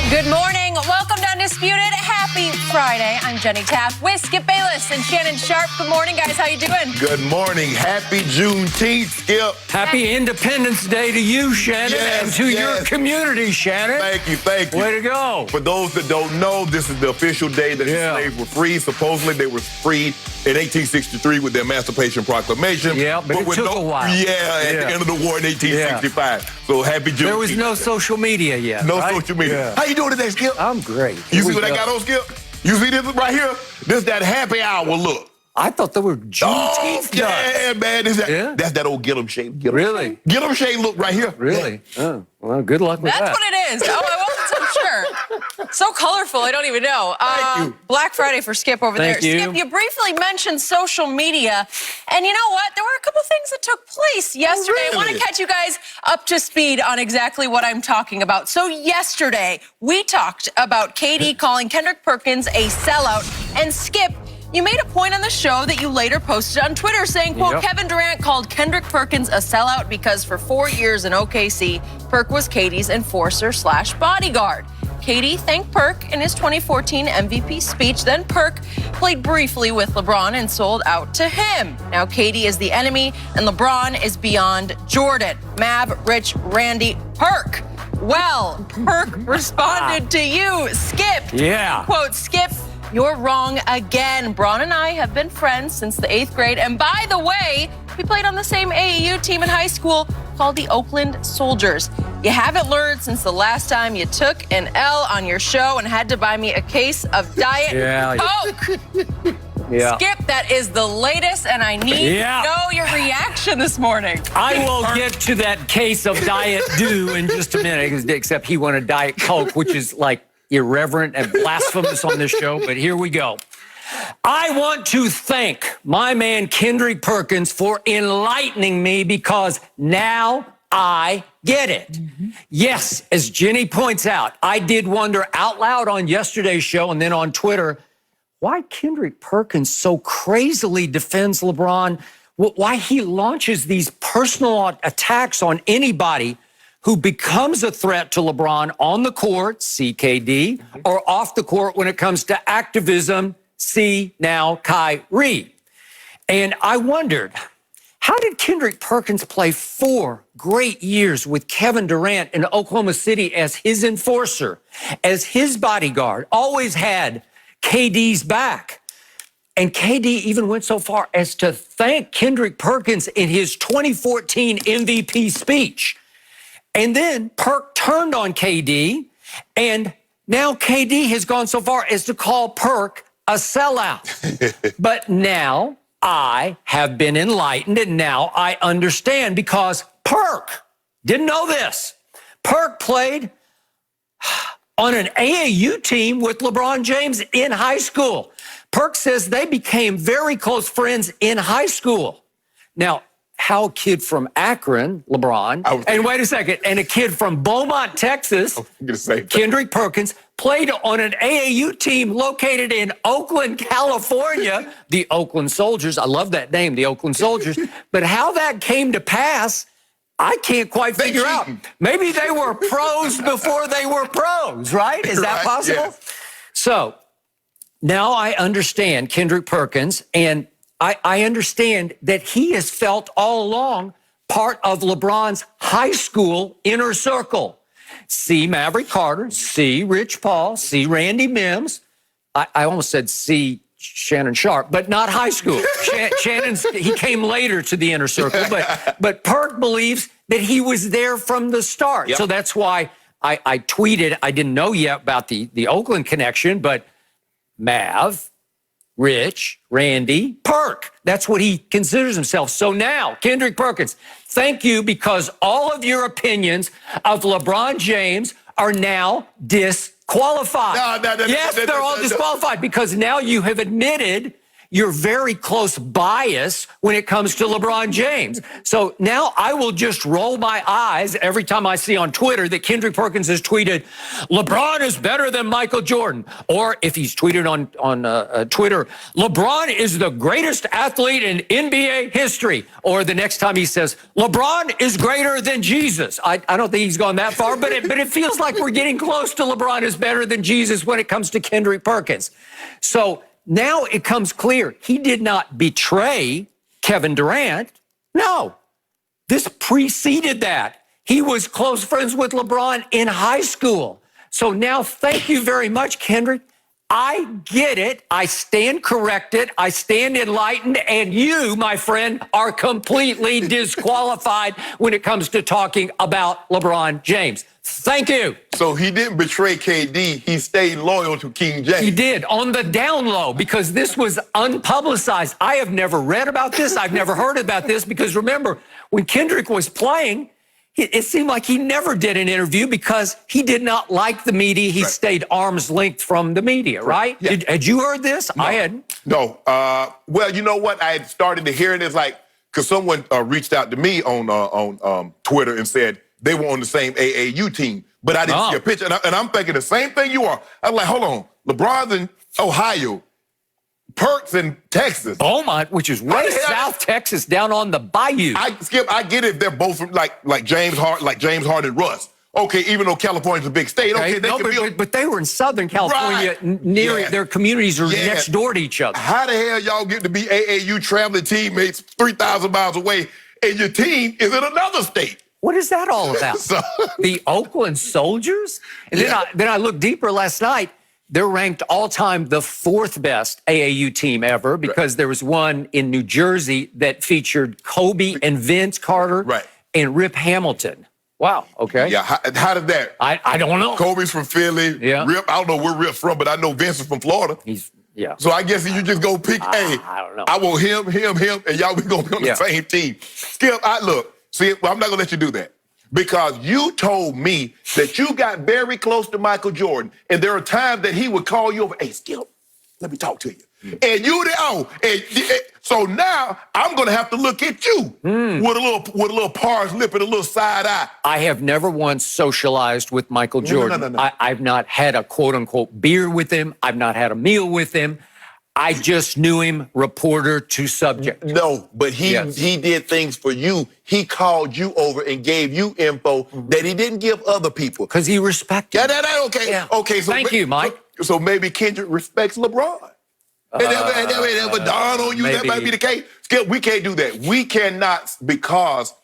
Good morning. Welcome to Undisputed. Happy Friday. I'm Jenny Taft with Skip Bayless and Shannon Sharpe. Good morning, guys. How you doing? Good morning. Happy Juneteenth, Skip. Happy Independence Day to you, Shannon, and to your community, Shannon. Thank you, thank you. Way to go. For those that don't know, this is the official day that the slaves were freed. Supposedly, they were freed in 1863 with the Emancipation Proclamation. Yeah, but it took a while. Yeah, at the end of the war in 1865. So happy Juneteenth. There was no social media yet, No right? social media. How you doing today, Skip? I'm great. You see what I got on, Skip? You see this right here? This that happy hour look. I thought they were Juneteenth yeah, man. That's that old get 'em shape. Get 'em Really? shape. Get 'em shape look right here. Really? Yeah. Oh, well, good luck with that. That's what it is. Oh, I wasn't so sure. So colorful, I don't even know. Thank you. Black Friday for Skip over Thank there. you. Skip, you briefly mentioned social media. And you know what? There were a couple things that took place yesterday. really? I want to catch you guys up to speed on exactly what I'm talking about. So yesterday, we talked about KD calling Kendrick Perkins a sellout. And Skip, you made a point on the show that you later posted on Twitter saying, quote, Kevin Durant called Kendrick Perkins a sellout because for 4 years in OKC, Perk was KD's enforcer/bodyguard. KD thanked Perk in his 2014 MVP speech. Then Perk played briefly with LeBron and sold out to him. Now KD is the enemy and LeBron is beyond Jordan. Mav, Rich, Randy, Perk. Well, Perk responded to you, Skip. Yeah. Quote, Skip, you're wrong again. Braun and I have been friends since the 8th grade. And by the way, we played on the same AAU team in high school called the Oakland Soldiers. You haven't learned since the last time you took an L on your show and had to buy me a case of Diet Coke. Skip, that is the latest, and I need to know your reaction this morning. I will get to that case of Diet Dew in just a minute, except he wanted Diet Coke, which is like irreverent and blasphemous on this show, but here we go. I want to thank my man Kendrick Perkins for enlightening me because now I get it. Yes, as Jenny points out, I did wonder out loud on yesterday's show and then on Twitter, why Kendrick Perkins so crazily defends LeBron, why he launches these personal attacks on anybody who becomes a threat to LeBron on the court, CKD, or off the court when it comes to activism, see now Kyrie. And I wondered, how did Kendrick Perkins play 4 great years with Kevin Durant in Oklahoma City as his enforcer, as his bodyguard, always had KD's back? And KD even went so far as to thank Kendrick Perkins in his 2014 MVP speech. And then Perk turned on KD, and now KD has gone so far as to call Perk a sellout. But now I have been enlightened, and now I understand because Perk didn't know this. Perk played on an AAU team with LeBron James in high school. Perk says they became very close friends in high school. Now, how a kid from Akron, LeBron, and wait a second, and a kid from Beaumont, Texas, Kendrick Perkins, played on an AAU team located in Oakland, California, the Oakland Soldiers. I love that name, the Oakland Soldiers. But how that came to pass, I can't quite figure out. Maybe they were pros before they were pros, right? Is that possible? Yes. So now I understand Kendrick Perkins, and I understand that he has felt all along part of LeBron's high school inner circle. See Maverick Carter, see Rich Paul, see Randy Mims. I almost said see Shannon Sharpe, but not high school. He came later to the inner circle, but Perk believes that he was there from the start. So that's why I tweeted, I didn't know yet about the Oakland connection, but Mav, Rich, Randy, Perk. That's what he considers himself. So now, Kendrick Perkins, thank you because all of your opinions of LeBron James are now disqualified. Yes, they're all disqualified because now you have admitted your very close bias when it comes to LeBron James. So now I will just roll my eyes every time I see on Twitter that Kendrick Perkins has tweeted, LeBron is better than Michael Jordan. Or if he's tweeted on Twitter, LeBron is the greatest athlete in NBA history. Or the next time he says, LeBron is greater than Jesus. I don't think he's gone that far, but it feels like we're getting close to LeBron is better than Jesus when it comes to Kendrick Perkins. So now it comes clear he did not betray Kevin Durant. No, this preceded that. He was close friends with LeBron in high school. So now thank you very much, Kendrick. I get it. I stand corrected. I stand enlightened. And you, my friend, are completely disqualified when it comes to talking about LeBron James. Thank you. So he didn't betray KD. He stayed loyal to King James. He did, on the down low, because this was unpublicized. I have never read about this. I've never heard about this, because remember, when Kendrick was playing, it seemed like he never did an interview because he did not like the media. He stayed arm's length from the media, right? Yeah. Had you heard this? No. I hadn't. No. Well, you know what? I had started to hear it. It's like, because someone reached out to me on Twitter and said they were on the same AAU team, but I didn't see a picture. And I'm thinking the same thing you are. I'm like, hold on. LeBron's in Ohio. Perks in Texas. Beaumont, which is way South Texas, down on the bayou. I get it if they're both from like James Harden and Russ. Okay, even though California's a big state. Okay, but they were in Southern California, near their communities are next door to each other. How the hell y'all get to be AAU traveling teammates 3,000 miles away, and your team is in another state? What is that all about? The Oakland Soldiers? And then I looked deeper last night. They're ranked all-time the 4th best AAU team ever, because there was one in New Jersey that featured Kobe and Vince Carter and Rip Hamilton. Wow, okay. Yeah, how did that? I don't know. Kobe's from Philly. Yeah. Rip, I don't know where Rip's from, but I know Vince is from Florida. So I guess you just go pick, hey, I don't know. I want him, and y'all we going to be on the same team. Skip, I'm not going to let you do that. Because you told me that you got very close to Michael Jordan, and there are times that he would call you over, hey, Skip, let me talk to you. And you so now I'm gonna have to look at you with a little parched lip and a little side eye. I have never once socialized with Michael Jordan. No. I've not had a quote unquote beer with him. I've not had a meal with him. I just knew him reporter to subject. No, but he did things for you. He called you over and gave you info that he didn't give other people. Because he respected you. Okay. Yeah. Okay. So thank you, Mike. So maybe Kendrick respects LeBron. It never dawned on you that might be the case. Skip, we can't do that. We cannot, because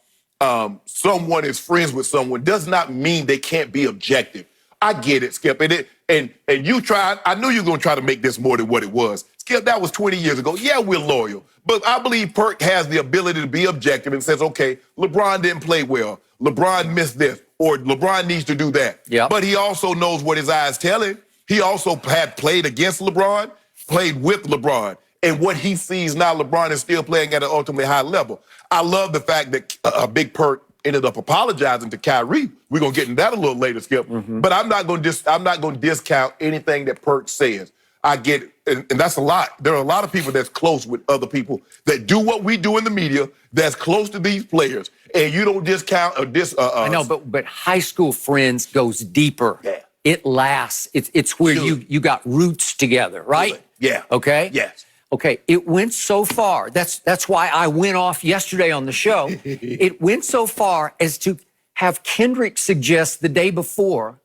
someone is friends with someone does not mean they can't be objective. I get it, Skip. And you tried, I knew you were going to try to make this more than what it was. Skip, that was 20 years ago. Yeah, we're loyal. But I believe Perk has the ability to be objective and says, okay, LeBron didn't play well. LeBron missed this, or LeBron needs to do that. Yep. But he also knows what his eyes tell him. He also had played against LeBron, played with LeBron. And what he sees now, LeBron is still playing at an ultimately high level. I love the fact that Big Perk ended up apologizing to Kyrie. We're gonna get into that a little later, Skip. But I'm not gonna discount anything that Perk says. I get it, and that's a lot. There are a lot of people that's close with other people that do what we do in the media, that's close to these players, and you don't discount or I know, but high school friends goes deeper. Yeah. It lasts. It's where you got roots together, right? Yeah. Okay? Yes. Okay, it went so far. That's why I went off yesterday on the show. It went so far as to have Kendrick suggest the day before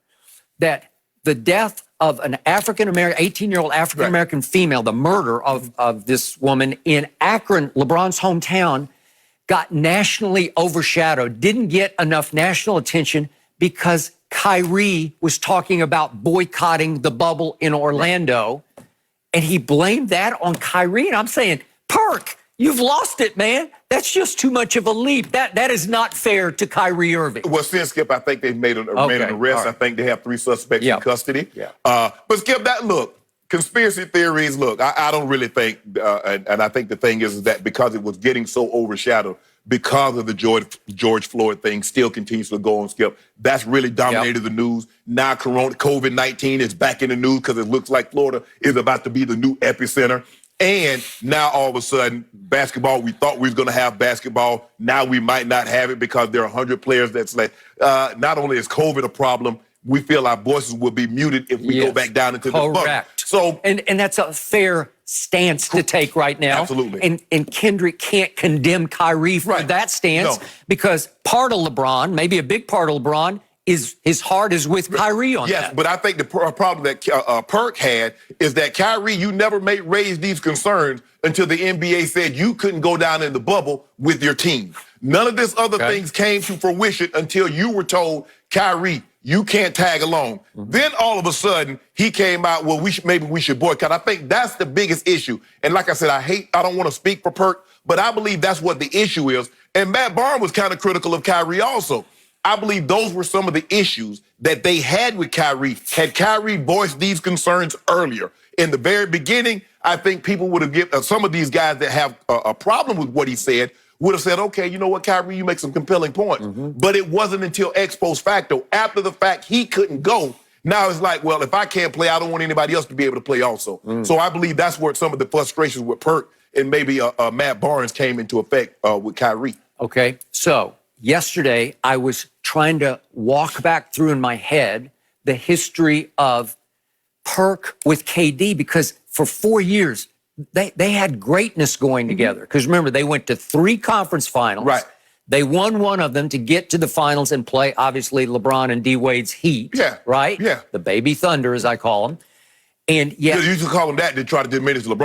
that the death of an African-American, 18-year-old African-American female, the murder of this woman in Akron, LeBron's hometown, got nationally overshadowed, didn't get enough national attention because Kyrie was talking about boycotting the bubble in Orlando. And he blamed that on Kyrie. And I'm saying, Perk, you've lost it, man. That's just too much of a leap. That is not fair to Kyrie Irving. Well, since Skip, I think they've made an arrest. Right. I think they have 3 suspects in custody. Yeah. But Skip, conspiracy theories, I don't really think, and I think the thing is that because it was getting so overshadowed, because of the George Floyd thing still continues to go on, Skip. That's really dominated the news. Now COVID-19 is back in the news because it looks like Florida is about to be the new epicenter. And now all of a sudden, basketball, we thought we was going to have basketball. Now we might not have it because there are 100 players that's like, not only is COVID a problem, we feel our voices will be muted if we go back down into the bubble. Correct. So, and that's a fair stance to take right now. Absolutely. And Kendrick can't condemn Kyrie for that stance because part of LeBron, maybe a big part of LeBron, is his heart is with Kyrie on that. Yes, but I think the problem that Perk had is that Kyrie, you never raised these concerns until the NBA said you couldn't go down in the bubble with your team. None of this other things came to fruition until you were told, Kyrie, you can't tag along. Then all of a sudden, he came out, well, maybe we should boycott. I think that's the biggest issue. And like I said, I don't want to speak for Perk, but I believe that's what the issue is. And Matt Barnes was kind of critical of Kyrie also. I believe those were some of the issues that they had with Kyrie. Had Kyrie voiced these concerns earlier, in the very beginning, I think people would have given some of these guys that have a problem with what he said would have said, okay, you know what, Kyrie, you make some compelling points. But it wasn't until ex post facto, after the fact he couldn't go. Now it's like, well, if I can't play, I don't want anybody else to be able to play also. So I believe that's where some of the frustrations with Perk and maybe Matt Barnes came into effect with Kyrie. Okay, so yesterday, I was trying to walk back through in my head the history of Perk with KD because for 4 years, they had greatness going together. Because remember, they went to 3 conference finals. Right. They won one of them to get to the finals and play, obviously, LeBron and D-Wade's Heat. Yeah. Right? Yeah. The Baby Thunder, as I call them. And yet, You used to call them that to try to diminish LeBron.